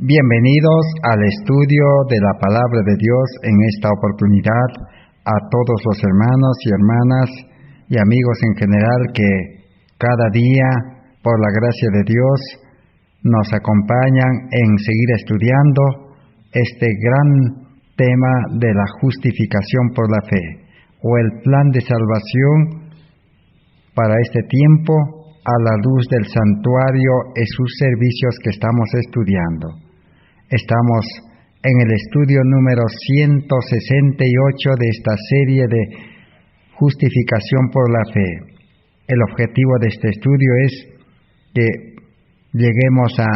Bienvenidos al estudio de la Palabra de Dios en esta oportunidad a todos los hermanos y hermanas y amigos en general que cada día, por la gracia de Dios, nos acompañan en seguir estudiando este gran tema de la justificación por la fe, o el plan de salvación para este tiempo a la luz del santuario y sus servicios que estamos estudiando. Estamos en el estudio número 168 de esta serie de justificación por la fe. El objetivo de este estudio es que lleguemos a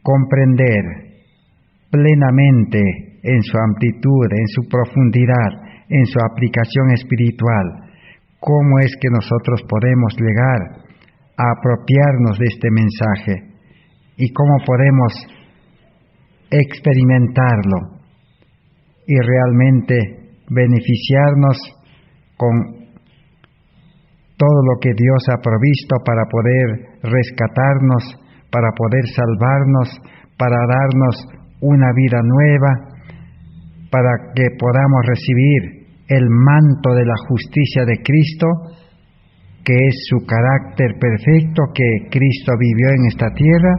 comprender plenamente en su amplitud, en su profundidad, en su aplicación espiritual, cómo es que nosotros podemos llegar a apropiarnos de este mensaje y cómo podemos experimentarlo y realmente beneficiarnos con todo lo que Dios ha provisto para poder rescatarnos, para poder salvarnos, para darnos una vida nueva, para que podamos recibir el manto de la justicia de Cristo, que es su carácter perfecto que Cristo vivió en esta tierra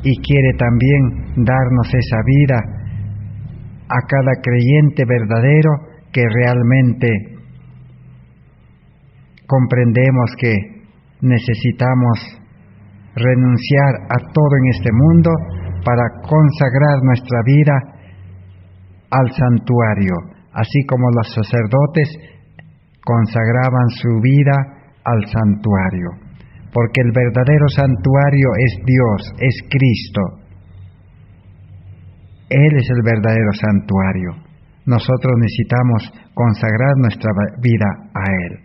y quiere también darnos esa vida a cada creyente verdadero que realmente comprendemos que necesitamos renunciar a todo en este mundo para consagrar nuestra vida al santuario, así como los sacerdotes consagraban su vida al santuario. Porque el verdadero santuario es Dios, es Cristo. Él es el verdadero santuario. Nosotros necesitamos consagrar nuestra vida a Él.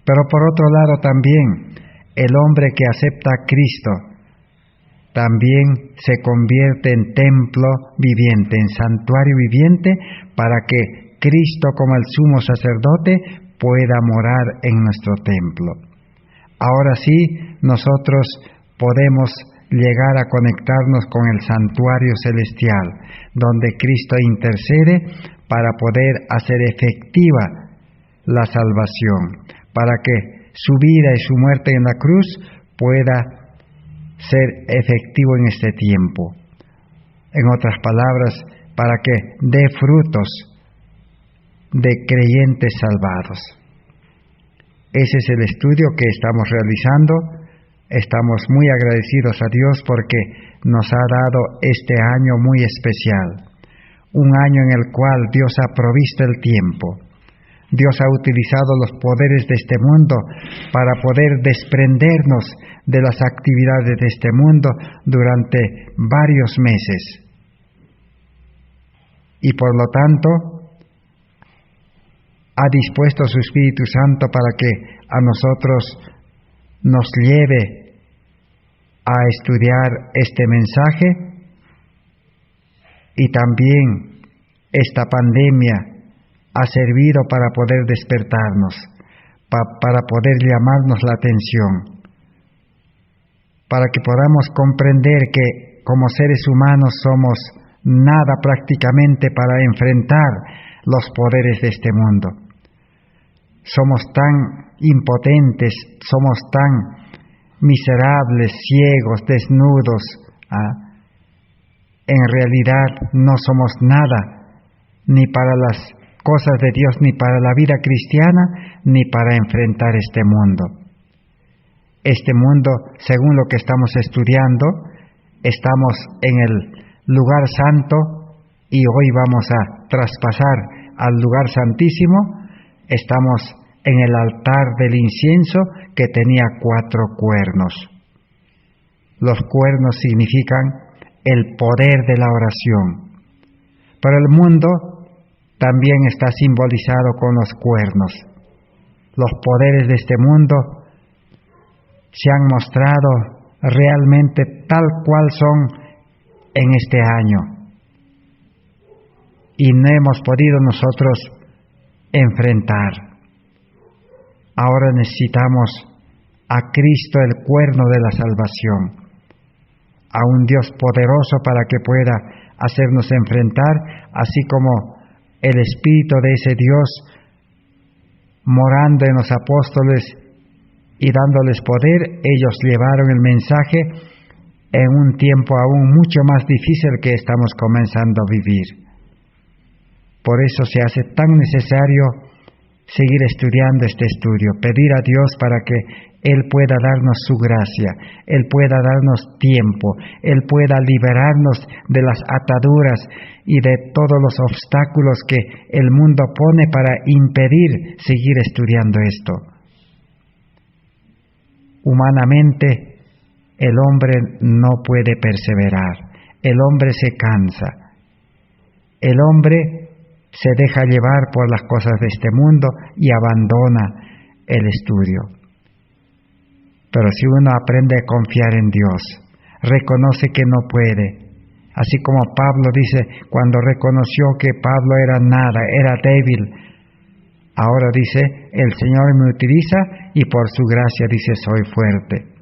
Pero por otro lado también, el hombre que acepta a Cristo también se convierte en templo viviente, en santuario viviente, para que Cristo como el sumo sacerdote pueda morar en nuestro templo. Ahora sí, nosotros podemos llegar a conectarnos con el santuario celestial, donde Cristo intercede para poder hacer efectiva la salvación, para que su vida y su muerte en la cruz pueda ser efectivo en este tiempo. En otras palabras, para que dé frutos de creyentes salvados. Ese es el estudio que estamos realizando. Estamos muy agradecidos a Dios porque nos ha dado este año muy especial. Un año en el cual Dios ha provisto el tiempo. Dios ha utilizado los poderes de este mundo para poder desprendernos de las actividades de este mundo durante varios meses. Y por lo tanto, ha dispuesto su Espíritu Santo para que a nosotros nos lleve a estudiar este mensaje, y también esta pandemia ha servido para poder despertarnos, para poder llamarnos la atención, para que podamos comprender que como seres humanos somos nada prácticamente para enfrentar los poderes de este mundo. Somos tan impotentes, somos tan miserables, ciegos, desnudos. En realidad no somos nada, ni para las cosas de Dios, ni para la vida cristiana, ni para enfrentar este mundo. Este mundo, según lo que estamos estudiando, estamos en el lugar santo y hoy vamos a traspasar al lugar santísimo. Estamos en el altar del incienso que tenía 4 cuernos. Los cuernos significan el poder de la oración. Pero el mundo también está simbolizado con los cuernos. Los poderes de este mundo se han mostrado realmente tal cual son en este año. Y no hemos podido nosotros enfrentar. Ahora necesitamos a Cristo, el cuerno de la salvación. a un Dios poderoso para que pueda hacernos enfrentar, así como el Espíritu de ese Dios morando en los apóstoles y dándoles poder, ellos llevaron el mensaje en un tiempo aún mucho más difícil que estamos comenzando a vivir. Por eso se hace tan necesario seguir estudiando este estudio, pedir a Dios para que Él pueda darnos su gracia, Él pueda darnos tiempo, Él pueda liberarnos de las ataduras y de todos los obstáculos que el mundo pone para impedir seguir estudiando esto. Humanamente, el hombre no puede perseverar, el hombre se cansa, el hombre se deja llevar por las cosas de este mundo y abandona el estudio. Pero si uno aprende a confiar en Dios, reconoce que no puede, así como Pablo dice, cuando reconoció que Pablo era nada, era débil, ahora dice, el Señor me utiliza y por su gracia dice, soy fuerte.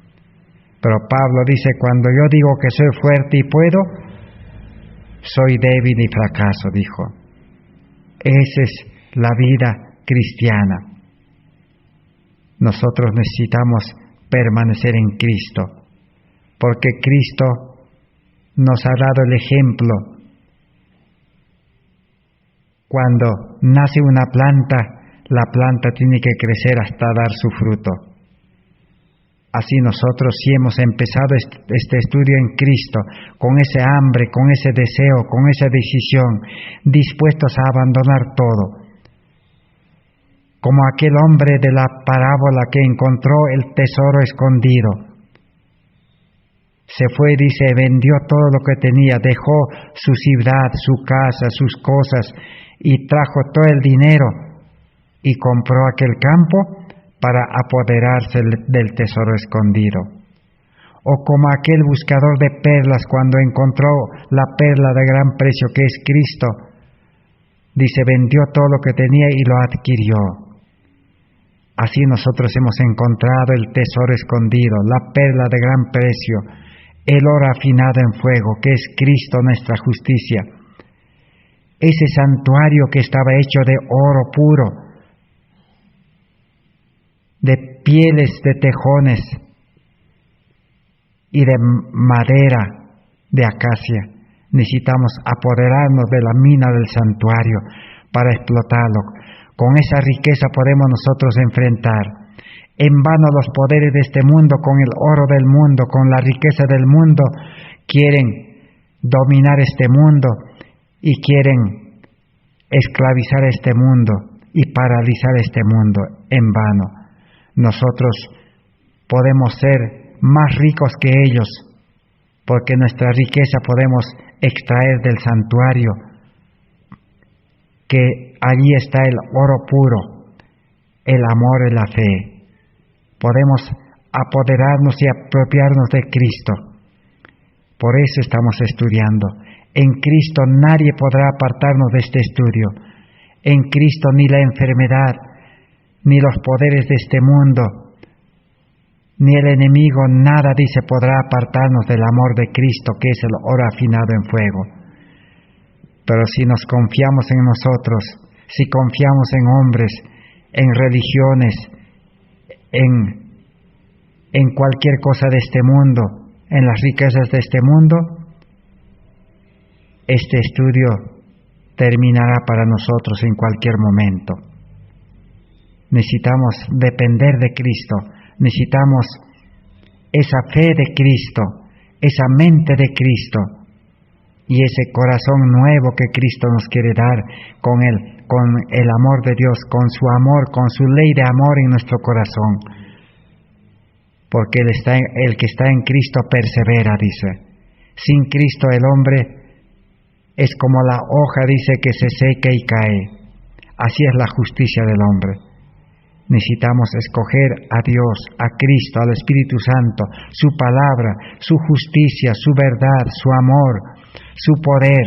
Pero Pablo dice, cuando yo digo que soy fuerte y puedo, soy débil y fracaso, dijo. Esa es la vida cristiana. Nosotros necesitamos permanecer en Cristo, porque Cristo nos ha dado el ejemplo. Cuando nace una planta, la planta tiene que crecer hasta dar su fruto. Así nosotros, si hemos empezado este estudio en Cristo, con ese hambre, con ese deseo, con esa decisión, dispuestos a abandonar todo, como aquel hombre de la parábola que encontró el tesoro escondido. Se fue, dice, vendió todo lo que tenía, dejó su ciudad, su casa, sus cosas, y trajo todo el dinero, y compró aquel campo para apoderarse del tesoro escondido. O como aquel buscador de perlas cuando encontró la perla de gran precio que es Cristo, dice, vendió todo lo que tenía y lo adquirió. Así nosotros hemos encontrado el tesoro escondido, la perla de gran precio, el oro afinado en fuego, que es Cristo nuestra justicia. Ese santuario que estaba hecho de oro puro, de pieles de tejones y de madera de acacia. Necesitamos apoderarnos de la mina del santuario para explotarlo. Con esa riqueza podemos nosotros enfrentar. En vano los poderes de este mundo, con el oro del mundo, con la riqueza del mundo, quieren dominar este mundo y quieren esclavizar este mundo y paralizar este mundo. En vano. Nosotros podemos ser más ricos que ellos, porque nuestra riqueza podemos extraer del santuario, que allí está el oro puro, el amor y la fe. Podemos apoderarnos y apropiarnos de Cristo. Por eso estamos estudiando. En Cristo nadie podrá apartarnos de este estudio. En Cristo ni la enfermedad, ni los poderes de este mundo, ni el enemigo, nada, dice, podrá apartarnos del amor de Cristo, que es el oro afinado en fuego. Pero si nos confiamos en nosotros, si confiamos en hombres, en religiones, en cualquier cosa de este mundo, en las riquezas de este mundo, este estudio terminará para nosotros en cualquier momento. Necesitamos depender de Cristo, necesitamos esa fe de Cristo, esa mente de Cristo y ese corazón nuevo que Cristo nos quiere dar con el amor de Dios, con su amor, con su ley de amor en nuestro corazón. Porque el que está en Cristo persevera, dice. Sin Cristo el hombre es como la hoja, dice, que se seca y cae. Así es la justicia del hombre. Necesitamos escoger a Dios, a Cristo, al Espíritu Santo, su palabra, su justicia, su verdad, su amor, su poder,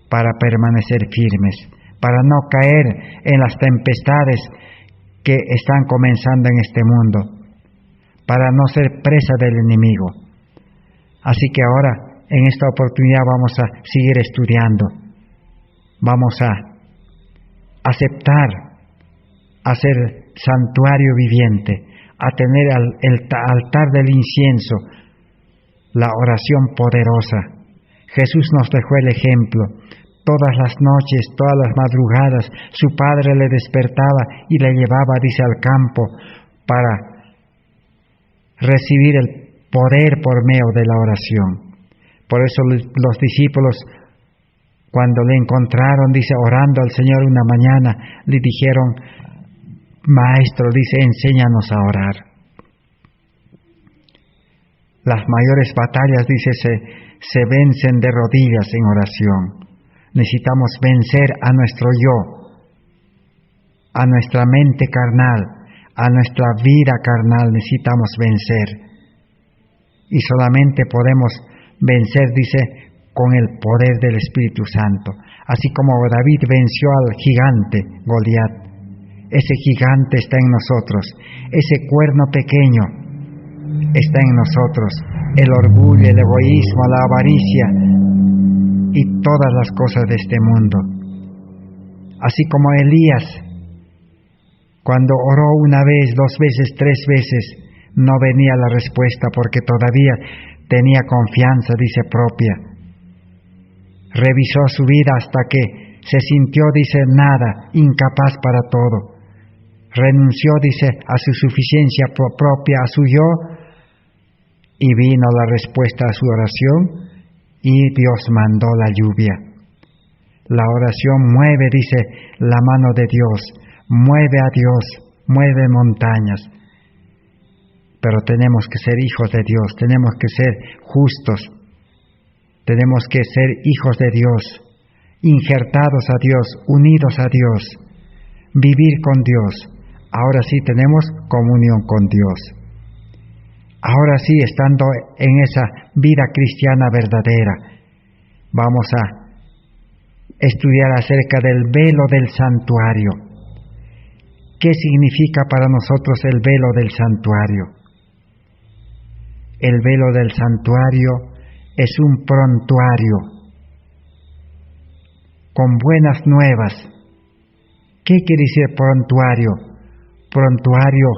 para permanecer firmes, para no caer en las tempestades que están comenzando en este mundo, para no ser presa del enemigo. Así que ahora, en esta oportunidad, vamos a seguir estudiando. Vamos a aceptar, a ser santuario viviente, a tener el altar del incienso, la oración poderosa. Jesús nos dejó el ejemplo. Todas las noches, todas las madrugadas, su padre le despertaba y le llevaba, dice, al campo para recibir el poder por medio de la oración. Por eso los discípulos, cuando le encontraron, dice, orando al Señor una mañana, le dijeron: Maestro, dice, enséñanos a orar. Las mayores batallas, dice, se vencen de rodillas en oración. Necesitamos vencer a nuestro yo, a nuestra mente carnal, a nuestra vida carnal. Necesitamos vencer. Y solamente podemos vencer, dice, con el poder del Espíritu Santo. Así como David venció al gigante Goliat. Ese gigante está en nosotros. Ese cuerno pequeño está en nosotros. El orgullo, el egoísmo, la avaricia y todas las cosas de este mundo. Así como Elías, cuando oró una vez, 2 veces, 3 veces, no venía la respuesta porque todavía tenía confianza, dice, propia. Revisó su vida hasta que se sintió, dice, nada, incapaz para todo. Renunció, dice, a su suficiencia propia, a su yo, y vino la respuesta a su oración, y Dios mandó la lluvia. La oración mueve, dice, la mano de Dios, mueve a Dios, mueve montañas. Pero tenemos que ser hijos de Dios, tenemos que ser justos, tenemos que ser hijos de Dios, injertados a Dios, unidos a Dios, vivir con Dios. Ahora sí tenemos comunión con Dios. Ahora sí, estando en esa vida cristiana verdadera, vamos a estudiar acerca del velo del santuario. ¿Qué significa para nosotros el velo del santuario? El velo del santuario es un prontuario con buenas nuevas. ¿Qué quiere decir prontuario? Prontuario,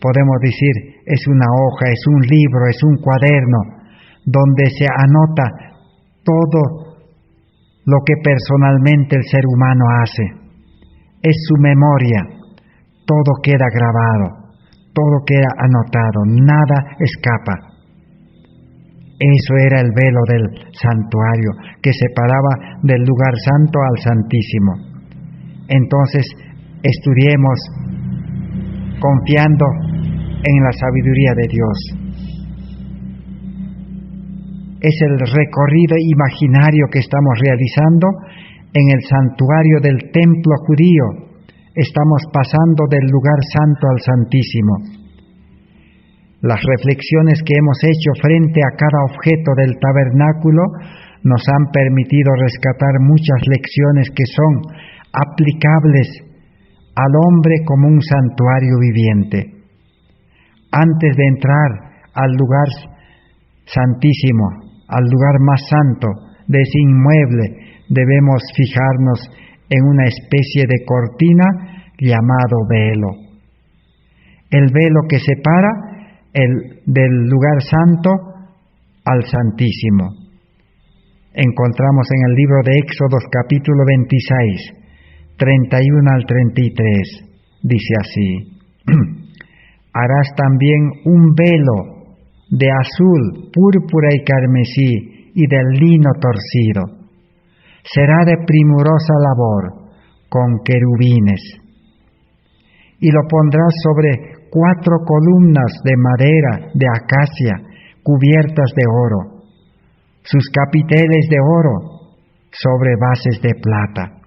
podemos decir, es una hoja, es un libro, es un cuaderno, donde se anota todo lo que personalmente el ser humano hace. Es su memoria, todo queda grabado, todo queda anotado, nada escapa. Eso era el velo del santuario, que separaba del lugar santo al santísimo. Entonces, estudiemos confiando en la sabiduría de Dios. Es el recorrido imaginario que estamos realizando en el santuario del templo judío. Estamos pasando del lugar santo al santísimo. Las reflexiones que hemos hecho frente a cada objeto del tabernáculo nos han permitido rescatar muchas lecciones que son aplicables al hombre como un santuario viviente. Antes de entrar al lugar santísimo, al lugar más santo de ese inmueble, debemos fijarnos en una especie de cortina llamado velo. El velo que separa del lugar santo al santísimo. Encontramos en el libro de Éxodo capítulo 26, 31 al 33, dice así: harás también un velo de azul, púrpura y carmesí y de lino torcido. Será de primorosa labor, con querubines. Y lo pondrás sobre 4 columnas de madera de acacia, cubiertas de oro. Sus capiteles de oro sobre bases de plata.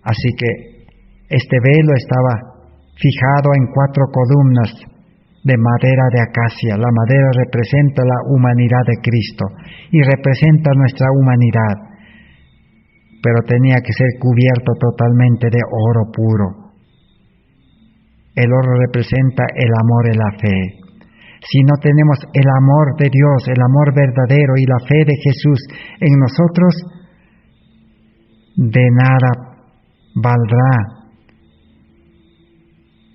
Así que este velo estaba fijado en 4 columnas de madera de acacia. La madera representa la humanidad de Cristo y representa nuestra humanidad, pero tenía que ser cubierto totalmente de oro puro. El oro representa el amor y la fe. Si no tenemos el amor de Dios, el amor verdadero y la fe de Jesús en nosotros, de nada valdrá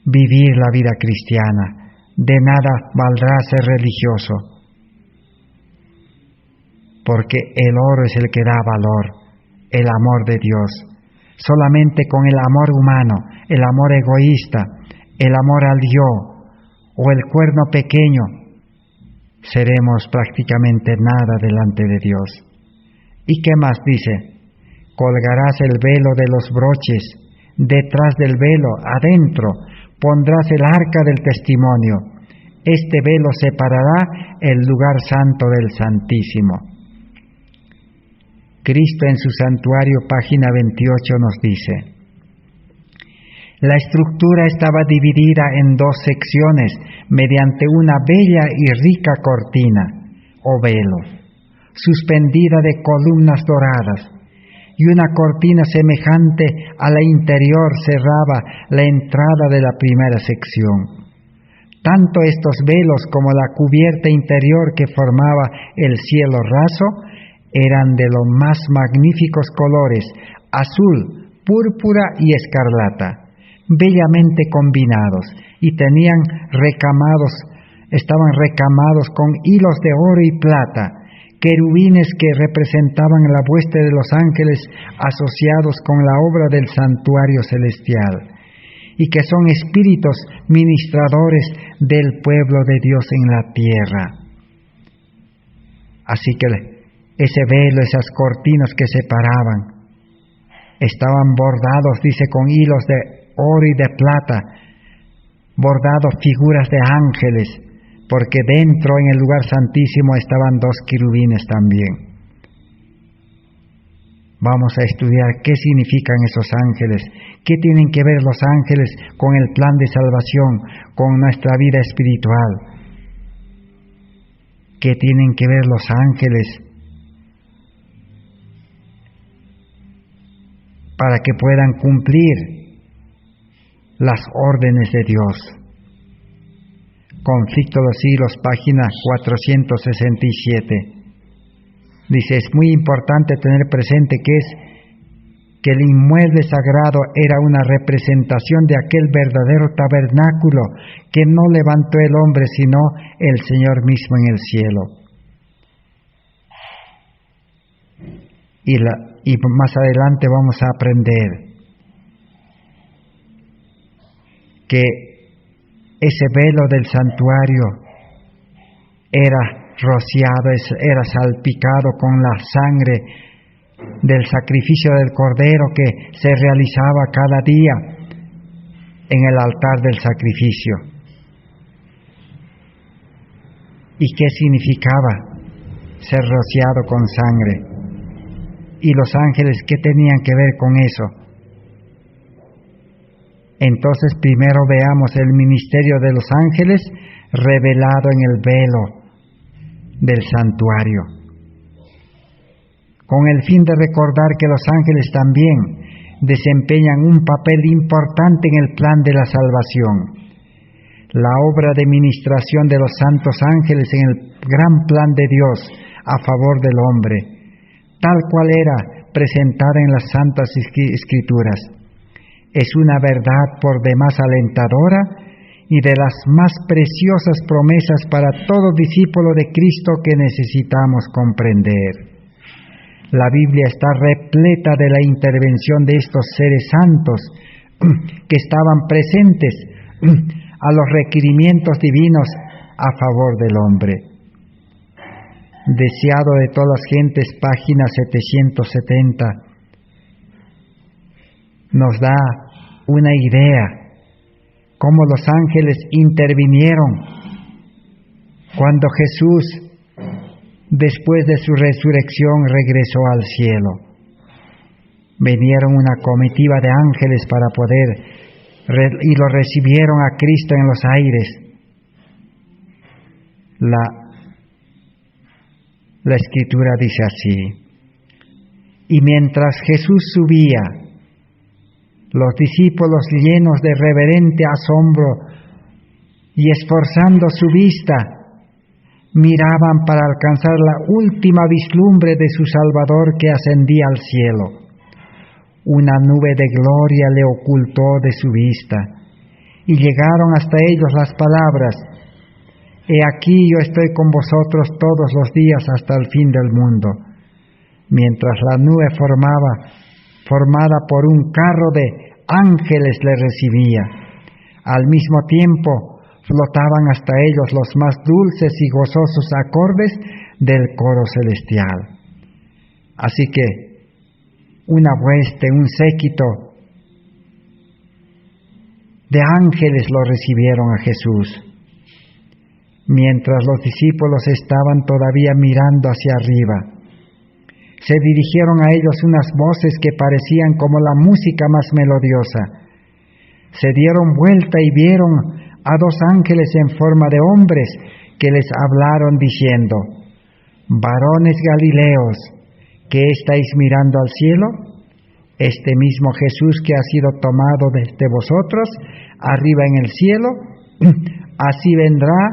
vivir la vida cristiana, de nada valdrá ser religioso, porque el oro es el que da valor, el amor de Dios. Solamente con el amor humano, el amor egoísta, el amor al yo o el cuerno pequeño, seremos prácticamente nada delante de Dios. ¿Y qué más dice? Colgarás el velo de los broches, detrás del velo, adentro, pondrás el arca del testimonio. Este velo separará el lugar santo del Santísimo. Cristo en su santuario, página 28, nos dice: la estructura estaba dividida en dos secciones mediante una bella y rica cortina o velo, suspendida de columnas doradas, y una cortina semejante a la interior cerraba la entrada de la primera sección. Tanto estos velos como la cubierta interior que formaba el cielo raso eran de los más magníficos colores, azul, púrpura y escarlata, bellamente combinados, y estaban recamados con hilos de oro y plata, querubines que representaban la hueste de los ángeles asociados con la obra del santuario celestial, y que son espíritus ministradores del pueblo de Dios en la tierra. Así que ese velo, esas cortinas que separaban, estaban bordados, dice, con hilos de oro y de plata, bordados figuras de ángeles, porque dentro en el lugar santísimo estaban dos querubines también. Vamos a estudiar qué significan esos ángeles, qué tienen que ver los ángeles con el plan de salvación, con nuestra vida espiritual, qué tienen que ver los ángeles para que puedan cumplir las órdenes de Dios. Conflicto de los Siglos, página 467. Dice, es muy importante tener presente que el inmueble sagrado era una representación de aquel verdadero tabernáculo que no levantó el hombre, sino el Señor mismo en el cielo. Y más adelante vamos a aprender que ese velo del santuario era rociado, era salpicado con la sangre del sacrificio del cordero que se realizaba cada día en el altar del sacrificio. ¿Y qué significaba ser rociado con sangre? ¿Y los ángeles qué tenían que ver con eso? Entonces primero veamos el ministerio de los ángeles revelado en el velo del santuario, con el fin de recordar que los ángeles también desempeñan un papel importante en el plan de la salvación. La obra de ministración de los santos ángeles en el gran plan de Dios a favor del hombre, tal cual era presentada en las Santas Escrituras, es una verdad por demás alentadora y de las más preciosas promesas para todo discípulo de Cristo que necesitamos comprender. La Biblia está repleta de la intervención de estos seres santos que estaban presentes a los requerimientos divinos a favor del hombre. Deseado de todas las gentes, página 770, nos da una idea cómo los ángeles intervinieron cuando Jesús, después de su resurrección, regresó al cielo. Vinieron una comitiva de ángeles para y lo recibieron a Cristo en los aires. La Escritura dice así: y mientras Jesús subía, los discípulos, llenos de reverente asombro y esforzando su vista, miraban para alcanzar la última vislumbre de su Salvador que ascendía al cielo. Una nube de gloria le ocultó de su vista, y llegaron hasta ellos las palabras: He aquí yo estoy con vosotros todos los días hasta el fin del mundo. Mientras la nube formada por un carro de ángeles le recibía. Al mismo tiempo flotaban hasta ellos los más dulces y gozosos acordes del coro celestial. Así que una hueste, un séquito de ángeles lo recibieron a Jesús, mientras los discípulos estaban todavía mirando hacia arriba. Se dirigieron a ellos unas voces que parecían como la música más melodiosa. Se dieron vuelta y vieron a dos ángeles en forma de hombres que les hablaron diciendo: Varones Galileos, ¿qué estáis mirando al cielo? Este mismo Jesús que ha sido tomado desde vosotros arriba en el cielo, así vendrá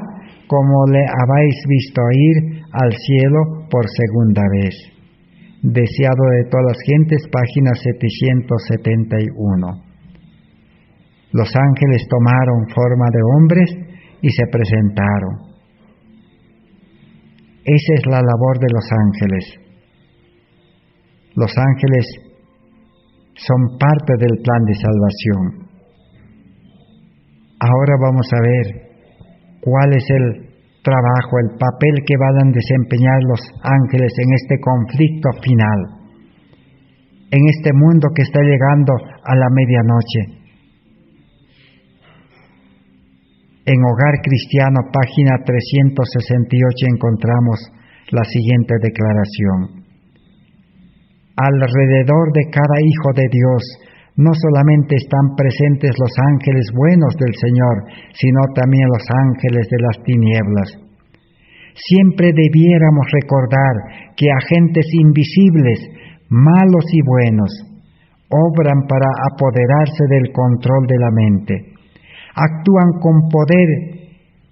como le habéis visto ir al cielo por segunda vez. Deseado de todas las gentes, página 771. Los ángeles tomaron forma de hombres y se presentaron. Esa es la labor de los ángeles. Los ángeles son parte del plan de salvación. Ahora vamos a ver cuál es el trabajo, el papel que van a desempeñar los ángeles en este conflicto final, en este mundo que está llegando a la medianoche. En Hogar Cristiano, página 368, encontramos la siguiente declaración: alrededor de cada hijo de Dios no solamente están presentes los ángeles buenos del Señor, sino también los ángeles de las tinieblas. Siempre debiéramos recordar que agentes invisibles, malos y buenos, obran para apoderarse del control de la mente. Actúan con poder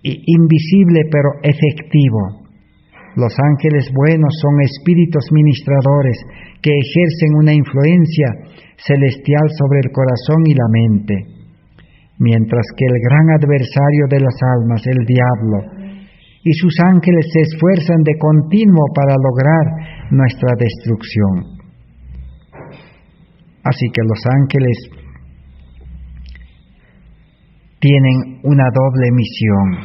invisible pero efectivo. Los ángeles buenos son espíritus ministradores que ejercen una influencia celestial sobre el corazón y la mente, mientras que el gran adversario de las almas, el diablo, y sus ángeles se esfuerzan de continuo para lograr nuestra destrucción. Así que los ángeles tienen una doble misión.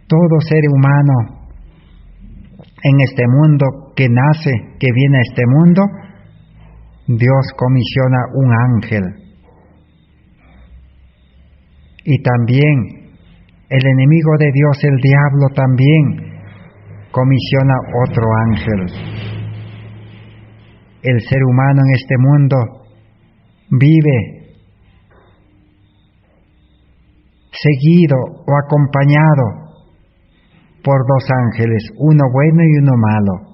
Todo ser humano en este mundo que nace, que viene a este mundo, Dios comisiona un ángel. Y también el enemigo de Dios, el diablo, también comisiona otro ángel. El ser humano en este mundo vive seguido o acompañado por dos ángeles, uno bueno y uno malo.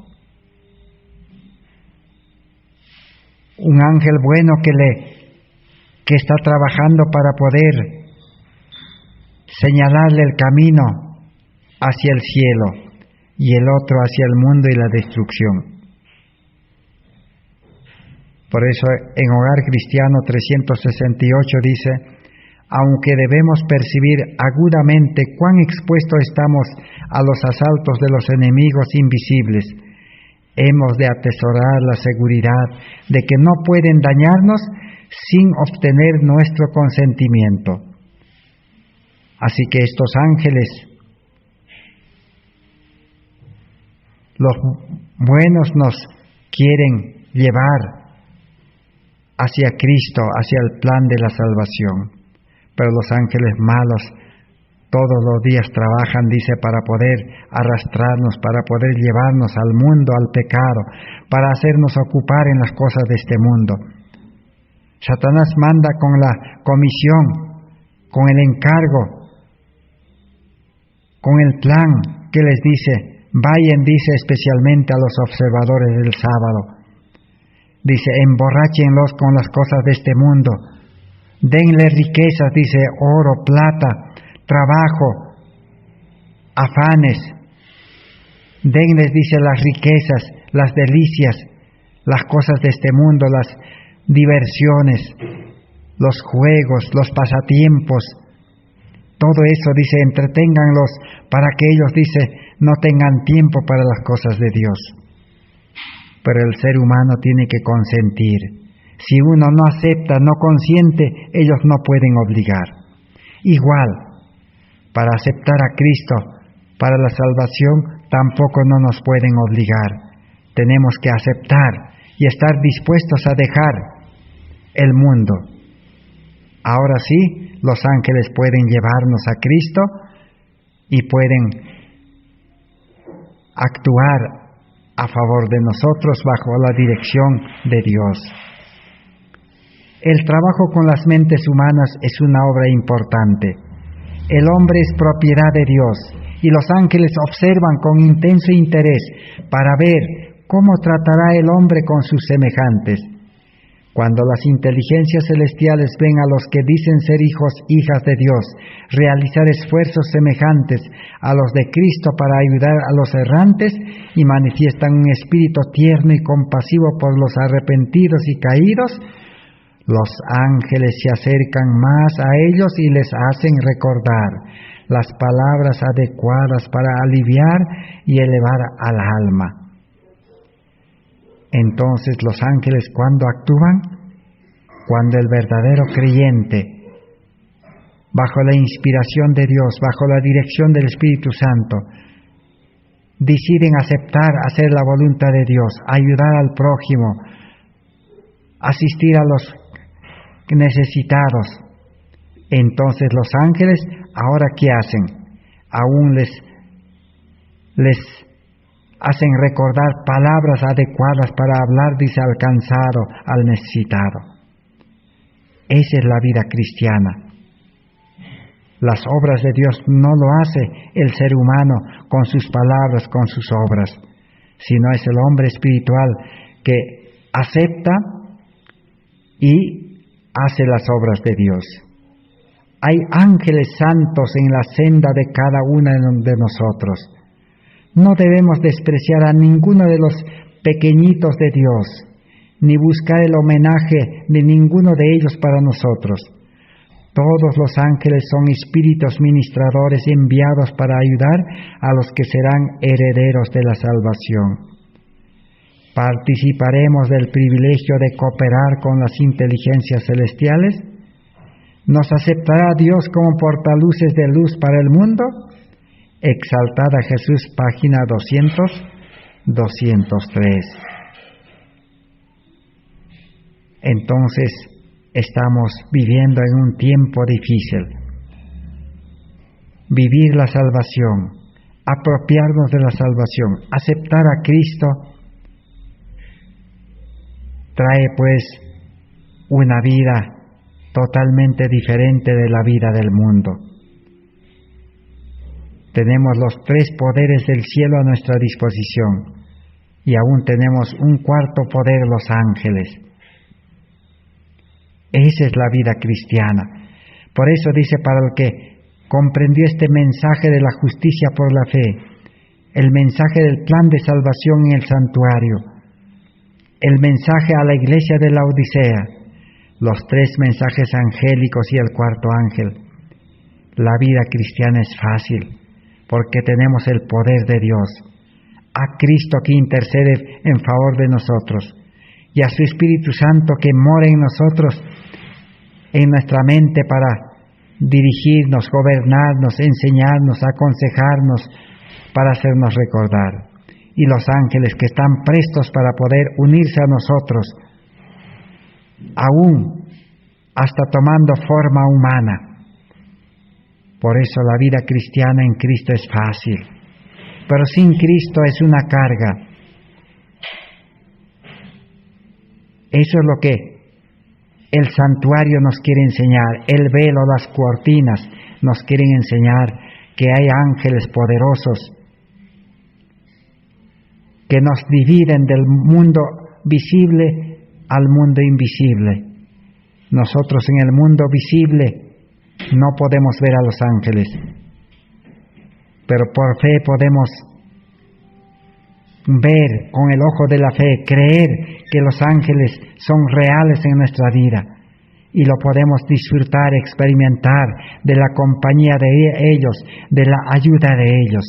Un ángel bueno que está trabajando para poder señalarle el camino hacia el cielo, y el otro hacia el mundo y la destrucción. Por eso en Hogar Cristiano 368 dice: aunque debemos percibir agudamente cuán expuestos estamos a los asaltos de los enemigos invisibles, hemos de atesorar la seguridad de que no pueden dañarnos sin obtener nuestro consentimiento. Así que estos ángeles, los buenos, nos quieren llevar hacia Cristo, hacia el plan de la salvación. Pero los ángeles malos todos los días trabajan, dice, para poder arrastrarnos, para poder llevarnos al mundo, al pecado, para hacernos ocupar en las cosas de este mundo. Satanás manda con la comisión, con el encargo, con el plan que les dice: vayan, dice, especialmente a los observadores del sábado. Dice: emborráchenlos con las cosas de este mundo. Denle riquezas, dice, oro, plata, trabajo, afanes. Denles, dice, las riquezas, las delicias, las cosas de este mundo, las diversiones, los juegos, los pasatiempos. Todo eso, dice, entreténganlos para que ellos, dice, no tengan tiempo para las cosas de Dios. Pero el ser humano tiene que consentir. Si uno no acepta, no consiente, ellos no pueden obligar. Igual, para aceptar a Cristo, para la salvación, tampoco no nos pueden obligar. Tenemos que aceptar y estar dispuestos a dejar el mundo. Ahora sí, los ángeles pueden llevarnos a Cristo y pueden actuar a favor de nosotros bajo la dirección de Dios. El trabajo con las mentes humanas es una obra importante. El hombre es propiedad de Dios y los ángeles observan con intenso interés para ver cómo tratará el hombre con sus semejantes. Cuando las inteligencias celestiales ven a los que dicen ser hijos, hijas de Dios, realizar esfuerzos semejantes a los de Cristo para ayudar a los errantes y manifiestan un espíritu tierno y compasivo por los arrepentidos y caídos, los ángeles se acercan más a ellos y les hacen recordar las palabras adecuadas para aliviar y elevar al alma. Entonces los ángeles, ¿cuándo actúan? Cuando el verdadero creyente, bajo la inspiración de Dios, bajo la dirección del Espíritu Santo, deciden aceptar, hacer la voluntad de Dios, ayudar al prójimo, asistir a los necesitados. Entonces los ángeles, ¿ahora qué hacen? Aún les hacen recordar palabras adecuadas para hablar, dice, alcanzado al necesitado. Esa es la vida cristiana. Las obras de Dios no lo hace el ser humano con sus palabras, con sus obras, sino es el hombre espiritual que acepta y hace las obras de Dios. Hay ángeles santos en la senda de cada uno de nosotros. No debemos despreciar a ninguno de los pequeñitos de Dios, ni buscar el homenaje de ninguno de ellos para nosotros. Todos los ángeles son espíritus ministradores enviados para ayudar a los que serán herederos de la salvación. ¿Participaremos del privilegio de cooperar con las inteligencias celestiales? ¿Nos aceptará Dios como portaluces de luz para el mundo? Exaltad a Jesús, página 203. Entonces, estamos viviendo en un tiempo difícil. Vivir la salvación, apropiarnos de la salvación, aceptar a Cristo, trae pues una vida totalmente diferente de la vida del mundo. Tenemos los tres poderes del cielo a nuestra disposición y aún tenemos un cuarto poder, los ángeles. Esa es la vida cristiana. Por eso dice, para el que comprendió este mensaje de la justicia por la fe, el mensaje del plan de salvación en el santuario, el mensaje a la iglesia de la Odisea, los tres mensajes angélicos y el cuarto ángel. La vida cristiana es fácil, porque tenemos el poder de Dios, a Cristo que intercede en favor de nosotros, y a su Espíritu Santo que mora en nosotros, en nuestra mente, para dirigirnos, gobernarnos, enseñarnos, aconsejarnos, para hacernos recordar. Y los ángeles que están prestos para poder unirse a nosotros, aún hasta tomando forma humana. Por eso la vida cristiana en Cristo es fácil, pero sin Cristo es una carga. Eso es lo que el santuario nos quiere enseñar, el velo, las cortinas nos quieren enseñar que hay ángeles poderosos que nos dividen del mundo visible al mundo invisible. Nosotros en el mundo visible no podemos ver a los ángeles, pero por fe podemos ver con el ojo de la fe, creer que los ángeles son reales en nuestra vida y lo podemos disfrutar, experimentar de la compañía de ellos, de la ayuda de ellos.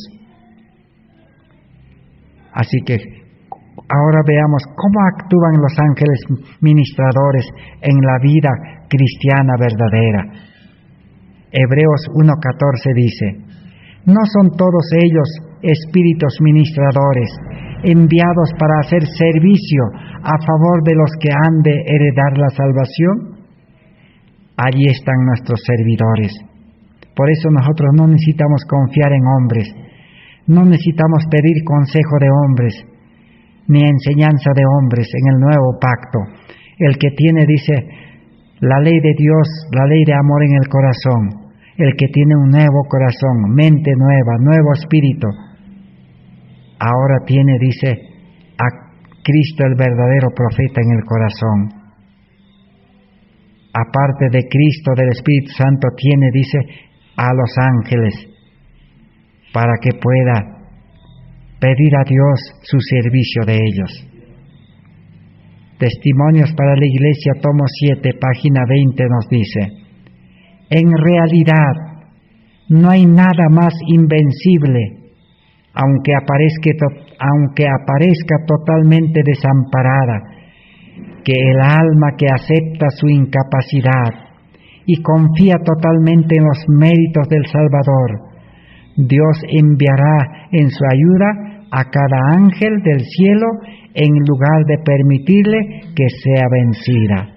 Así que ahora veamos cómo actúan los ángeles ministradores en la vida cristiana verdadera. Hebreos 1:14 dice: ¿no son todos ellos espíritus ministradores, enviados para hacer servicio a favor de los que han de heredar la salvación? Allí están nuestros servidores. Por eso nosotros no necesitamos confiar en hombres, no necesitamos pedir consejo de hombres, ni enseñanza de hombres en el nuevo pacto. El que tiene, dice, la ley de Dios, la ley de amor en el corazón, el que tiene un nuevo corazón, mente nueva, nuevo espíritu, ahora tiene, dice, a Cristo el verdadero profeta en el corazón. Aparte de Cristo, del Espíritu Santo, tiene, dice, a los ángeles, para que pueda pedir a Dios su servicio de ellos. Testimonios para la Iglesia, tomo 7, página 20, nos dice: en realidad, no hay nada más invencible, aunque aparezca totalmente desamparada, que el alma que acepta su incapacidad y confía totalmente en los méritos del Salvador. Dios enviará en su ayuda a cada ángel del cielo en lugar de permitirle que sea vencida.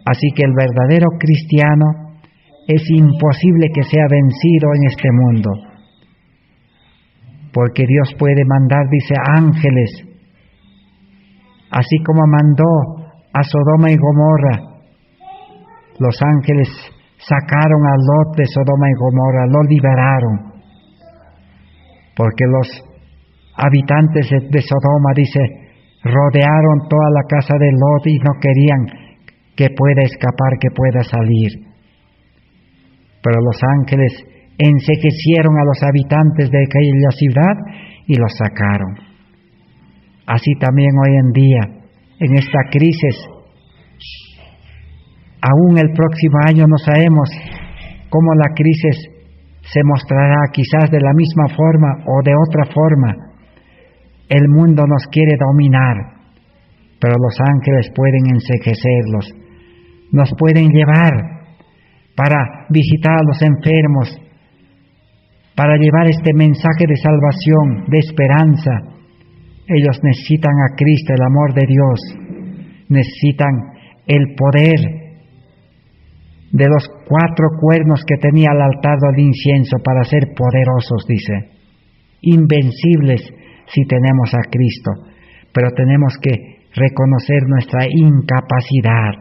Así que el verdadero cristiano es imposible que sea vencido en este mundo, porque Dios puede mandar, dice, ángeles, así como mandó a Sodoma y Gomorra. Los ángeles sacaron a Lot de Sodoma y Gomorra, lo liberaron, porque los habitantes de Sodoma, dice, rodearon toda la casa de Lot y no querían que pueda escapar, que pueda salir. Pero los ángeles enceguecieron a los habitantes de aquella ciudad y los sacaron. Así también hoy en día, en esta crisis, aún el próximo año no sabemos cómo la crisis se mostrará, quizás de la misma forma o de otra forma. El mundo nos quiere dominar, pero los ángeles pueden enceguecerlos, nos pueden llevar para visitar a los enfermos, para llevar este mensaje de salvación, de esperanza. Ellos necesitan a Cristo, el amor de Dios, necesitan el poder de los 4 cuernos que tenía el altar del incienso para ser poderosos, dice, invencibles si tenemos a Cristo, pero tenemos que reconocer nuestra incapacidad,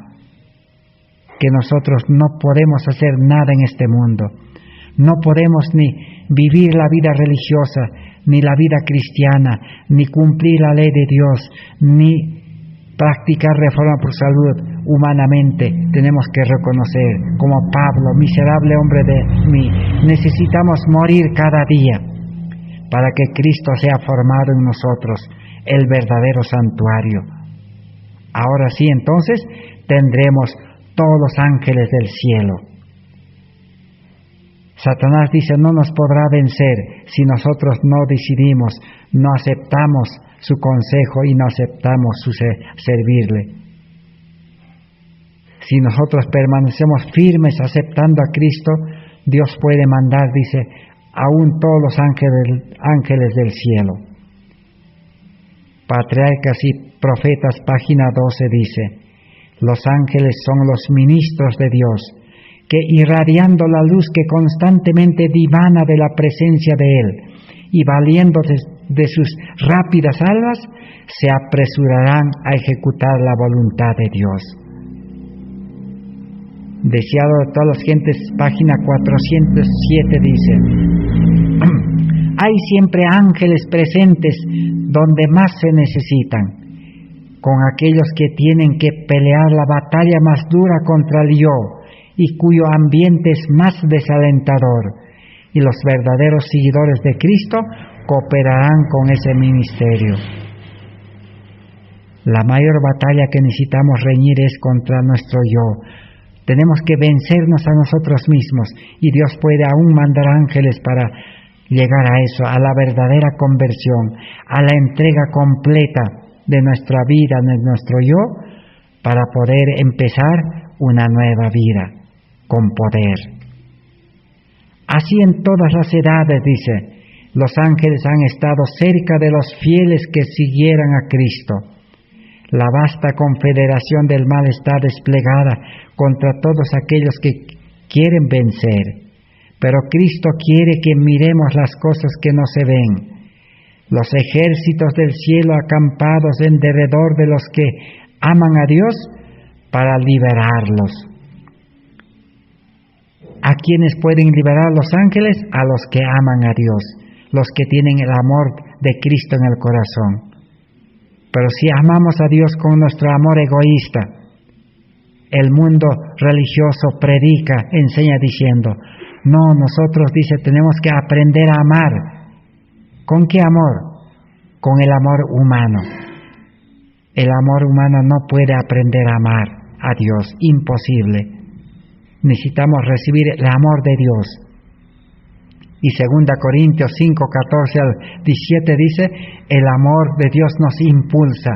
que nosotros no podemos hacer nada en este mundo, no podemos ni vivir la vida religiosa, ni la vida cristiana, ni cumplir la ley de Dios, ni practicar reforma por salud humanamente. Tenemos que reconocer, como Pablo, miserable hombre de mí, necesitamos morir cada día para que Cristo sea formado en nosotros, el verdadero santuario. Ahora sí, entonces, tendremos todos los ángeles del cielo. Satanás dice, no nos podrá vencer si nosotros no decidimos, no aceptamos su consejo y no aceptamos servirle. Si nosotros permanecemos firmes aceptando a Cristo, Dios puede mandar, dice, aún todos los ángeles del cielo. Patriarcas y Profetas, página 12, dice: los ángeles son los ministros de Dios, que irradiando la luz que constantemente divana de la presencia de Él y valiendo de sus rápidas alas, se apresurarán a ejecutar la voluntad de Dios. Deseado de todas las gentes, página 407, dice: hay siempre ángeles presentes donde más se necesitan, con aquellos que tienen que pelear la batalla más dura contra el yo y cuyo ambiente es más desalentador, y los verdaderos seguidores de Cristo cooperarán con ese ministerio. La mayor batalla que necesitamos reñir es contra nuestro yo. Tenemos que vencernos a nosotros mismos, y Dios puede aún mandar ángeles para llegar a eso, a la verdadera conversión, a la entrega completa de nuestra vida, de nuestro yo, para poder empezar una nueva vida con poder. Así en todas las edades, dice, los ángeles han estado cerca de los fieles que siguieran a Cristo. La vasta confederación del mal está desplegada contra todos aquellos que quieren vencer. Pero Cristo quiere que miremos las cosas que no se ven. Los ejércitos del cielo acampados en derredor de los que aman a Dios para liberarlos. ¿A quiénes pueden liberar los ángeles? A los que aman a Dios, los que tienen el amor de Cristo en el corazón. Pero si amamos a Dios con nuestro amor egoísta, el mundo religioso predica, enseña diciendo, no, nosotros, dice, tenemos que aprender a amar. ¿Con qué amor? Con el amor humano. El amor humano no puede aprender a amar a Dios, imposible. Necesitamos recibir el amor de Dios. Y 2 Corintios 5, 14 al 17 dice, el amor de Dios nos impulsa.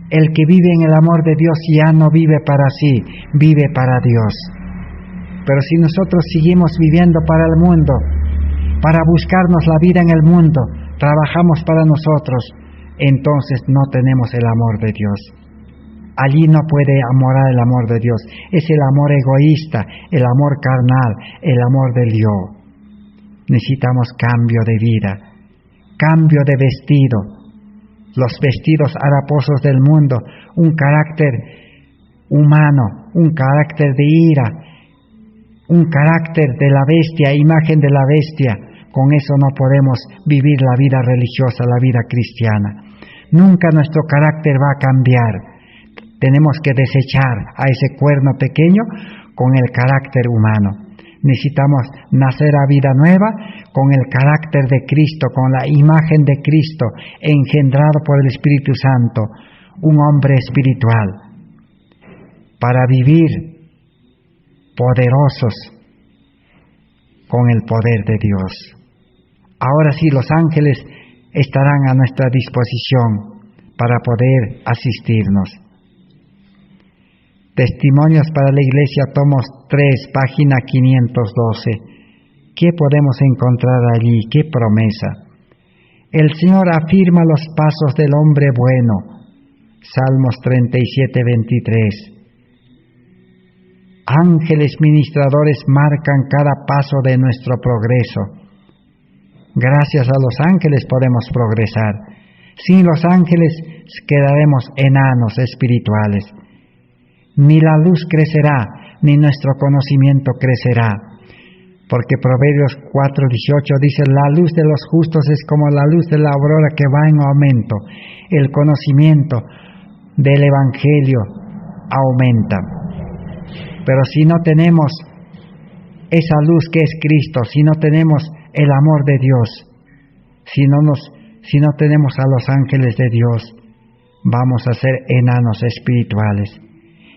El que vive en el amor de Dios ya no vive para sí, vive para Dios. Pero si nosotros seguimos viviendo para el mundo, para buscarnos la vida en el mundo, trabajamos para nosotros, entonces no tenemos el amor de Dios. Allí no puede morar el amor de Dios. Es el amor egoísta, el amor carnal, el amor del yo. Necesitamos cambio de vida, cambio de vestido. Los vestidos haraposos del mundo, un carácter humano, un carácter de ira, un carácter de la bestia, imagen de la bestia. Con eso no podemos vivir la vida religiosa, la vida cristiana. Nunca nuestro carácter va a cambiar. Tenemos que desechar a ese cuerno pequeño con el carácter humano. Necesitamos nacer a vida nueva con el carácter de Cristo, con la imagen de Cristo, engendrado por el Espíritu Santo, un hombre espiritual, para vivir poderosos con el poder de Dios. Ahora sí, los ángeles estarán a nuestra disposición para poder asistirnos. Testimonios para la Iglesia, tomos 3, página 512. ¿Qué podemos encontrar allí? ¿Qué promesa? El Señor afirma los pasos del hombre bueno. Salmos 37, 23. Ángeles ministradores marcan cada paso de nuestro progreso. Gracias a los ángeles podemos progresar. Sin los ángeles quedaremos enanos espirituales. Ni la luz crecerá, ni nuestro conocimiento crecerá. Porque Proverbios 4:18 dice, la luz de los justos es como la luz de la aurora que va en aumento. El conocimiento del Evangelio aumenta. Pero si no tenemos esa luz que es Cristo, si no tenemos el amor de Dios, si no tenemos a los ángeles de Dios, vamos a ser enanos espirituales.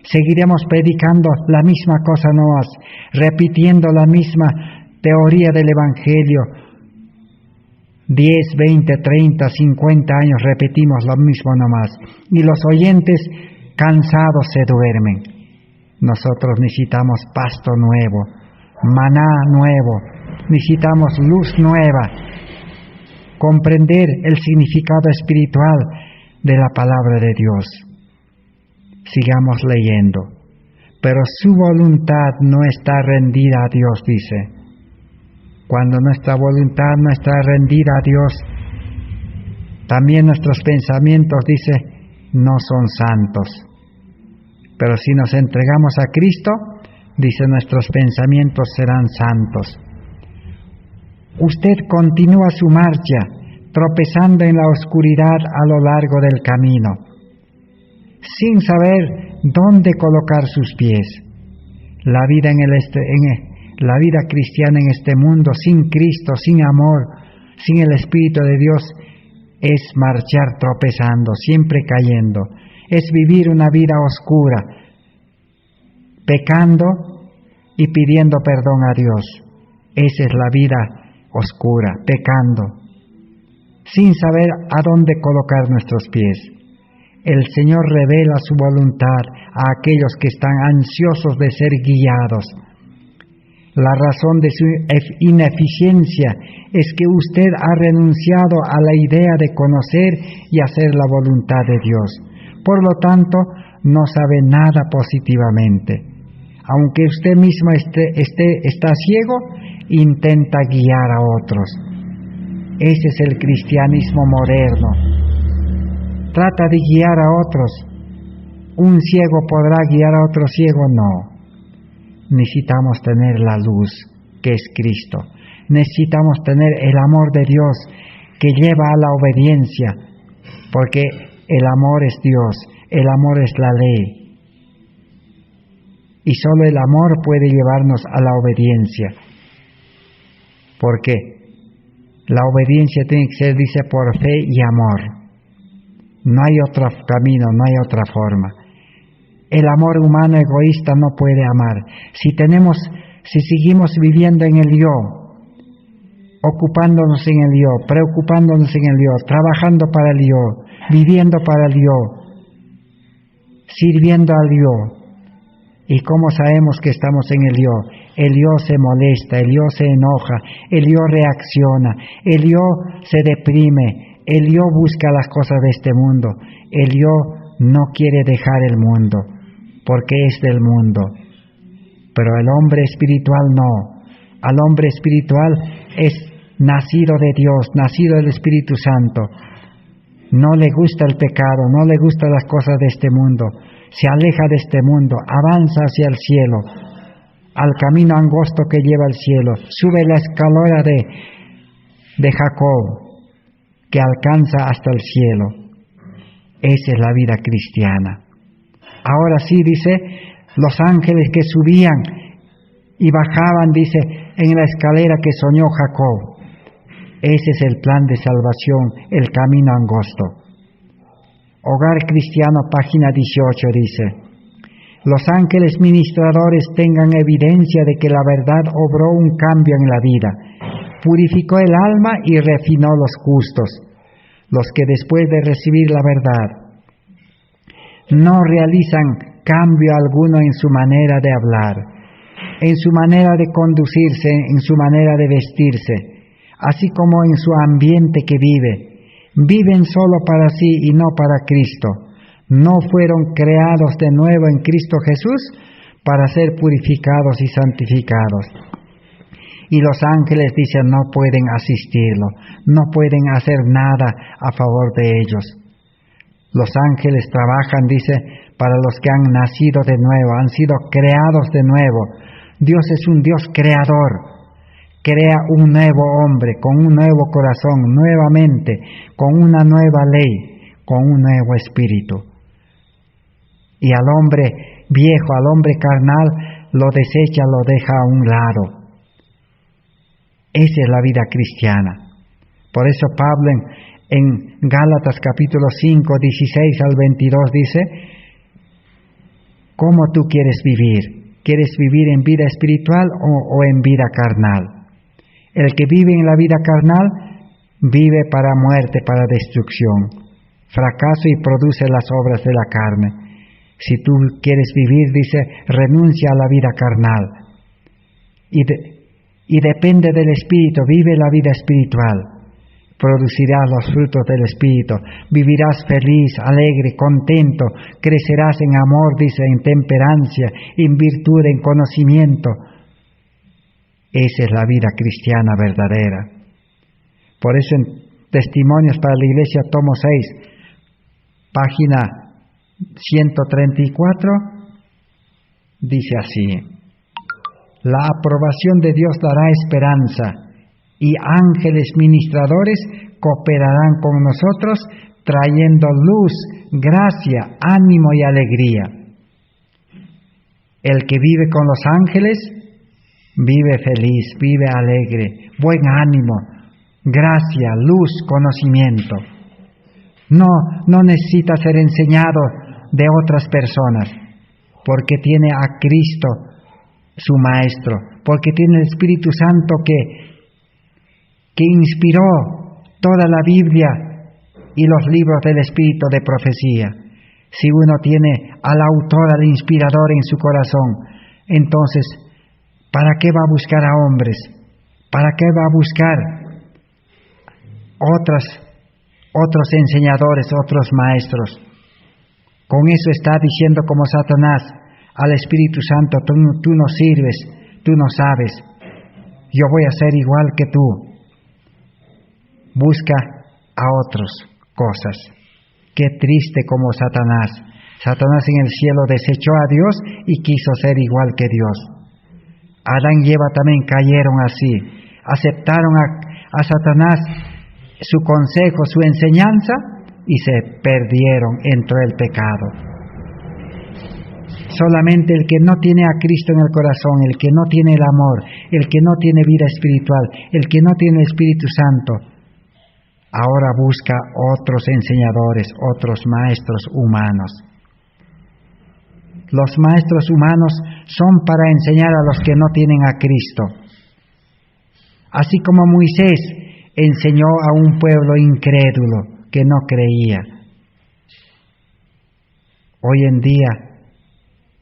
Seguiremos predicando la misma cosa nomás, repitiendo la misma teoría del Evangelio. 10, 20, 30, 50 años repetimos lo mismo nomás. Y los oyentes cansados se duermen. Nosotros necesitamos pasto nuevo, maná nuevo, necesitamos luz nueva, comprender el significado espiritual de la palabra de Dios. Sigamos leyendo. Pero su voluntad no está rendida a Dios, dice. Cuando nuestra voluntad no está rendida a Dios, también nuestros pensamientos, dice, no son santos. Pero si nos entregamos a Cristo, dice, nuestros pensamientos serán santos. Usted continúa su marcha, tropezando en la oscuridad a lo largo del camino, sin saber dónde colocar sus pies. La vida La vida cristiana en este mundo, sin Cristo, sin amor, sin el Espíritu de Dios, es marchar tropezando, siempre cayendo. Es vivir una vida oscura, pecando y pidiendo perdón a Dios. Esa es la vida oscura, pecando, sin saber a dónde colocar nuestros pies. El Señor revela su voluntad a aquellos que están ansiosos de ser guiados. La razón de su ineficiencia es que usted ha renunciado a la idea de conocer y hacer la voluntad de Dios. Por lo tanto, no sabe nada positivamente. Aunque usted mismo está ciego, intenta guiar a otros. Ese es el cristianismo moderno. Trata de guiar a otros. ¿Un ciego podrá guiar a otro ciego? No. Necesitamos tener la luz, que es Cristo. Necesitamos tener el amor de Dios, que lleva a la obediencia, porque el amor es Dios, el amor es la ley. Y solo el amor puede llevarnos a la obediencia, porque la obediencia tiene que ser, dice, por fe y amor. No hay otro camino, no hay otra forma. El amor humano egoísta no puede amar. Si seguimos viviendo en el yo, ocupándonos en el yo, preocupándonos en el yo, trabajando para el yo, viviendo para el yo, sirviendo al yo. ¿Y cómo sabemos que estamos en el yo? El yo se molesta, el yo se enoja, el yo reacciona, el yo se deprime, el yo busca las cosas de este mundo, el yo no quiere dejar el mundo, porque es del mundo. Pero el hombre espiritual no. Al hombre espiritual es nacido de Dios, nacido del Espíritu Santo. No le gusta el pecado, no le gustan las cosas de este mundo. Se aleja de este mundo, avanza hacia el cielo, al camino angosto que lleva al cielo. Sube la escalera de Jacob, que alcanza hasta el cielo. Esa es la vida cristiana. Ahora sí, dice, los ángeles que subían y bajaban, dice, en la escalera que soñó Jacob. Ese es el plan de salvación, el camino angosto. Hogar Cristiano, página 18, dice: los ángeles ministradores tengan evidencia de que la verdad obró un cambio en la vida, purificó el alma y refinó los gustos. Los que después de recibir la verdad no realizan cambio alguno en su manera de hablar, en su manera de conducirse, en su manera de vestirse, así como en su ambiente que viven solo para sí y no para Cristo. No fueron creados de nuevo en Cristo Jesús para ser purificados y santificados. Y los ángeles, dicen, no pueden asistirlo, no pueden hacer nada a favor de ellos. Los ángeles trabajan, dice, para los que han nacido de nuevo, han sido creados de nuevo. Dios es un Dios creador. Crea un nuevo hombre, con un nuevo corazón, nuevamente, con una nueva ley, con un nuevo espíritu. Y al hombre viejo, al hombre carnal, lo desecha, lo deja a un lado. Esa es la vida cristiana. Por eso Pablo en Gálatas capítulo 5, 16 al 22 dice: ¿cómo tú quieres vivir? ¿Quieres vivir en vida espiritual o en vida carnal? El que vive en la vida carnal vive para muerte, para destrucción, fracaso y produce las obras de la carne. Si tú quieres vivir, dice, renuncia a la vida carnal y depende del Espíritu, vive la vida espiritual. Producirás los frutos del Espíritu, vivirás feliz, alegre, contento, crecerás en amor, dice, en temperancia, en virtud, en conocimiento. Esa es la vida cristiana verdadera. Por eso en Testimonios para la Iglesia, tomo 6, página 134, dice así: la aprobación de Dios dará esperanza y ángeles ministradores cooperarán con nosotros, trayendo luz, gracia, ánimo y alegría. El que vive con los ángeles Vive feliz, vive alegre, buen ánimo, gracia, luz, conocimiento. No necesita ser enseñado de otras personas, porque tiene a Cristo, su Maestro, porque tiene el Espíritu Santo que inspiró toda la Biblia y los libros del Espíritu de profecía. Si uno tiene al autor, al inspirador en su corazón, entonces, ¿para qué va a buscar a hombres? ¿Para qué va a buscar otros enseñadores, otros maestros? Con eso está diciendo como Satanás al Espíritu Santo: tú no sirves, tú no sabes, yo voy a ser igual que tú. Busca a otros cosas. Qué triste como Satanás. Satanás en el cielo desechó a Dios y quiso ser igual que Dios. Adán y Eva también cayeron así. Aceptaron a Satanás, su consejo, su enseñanza, y se perdieron, entró el pecado. Solamente el que no tiene a Cristo en el corazón, el que no tiene el amor, el que no tiene vida espiritual, el que no tiene el Espíritu Santo, ahora busca otros enseñadores, otros maestros humanos. Los maestros humanos son para enseñar a los que no tienen a Cristo. Así como Moisés enseñó a un pueblo incrédulo que no creía. Hoy en día,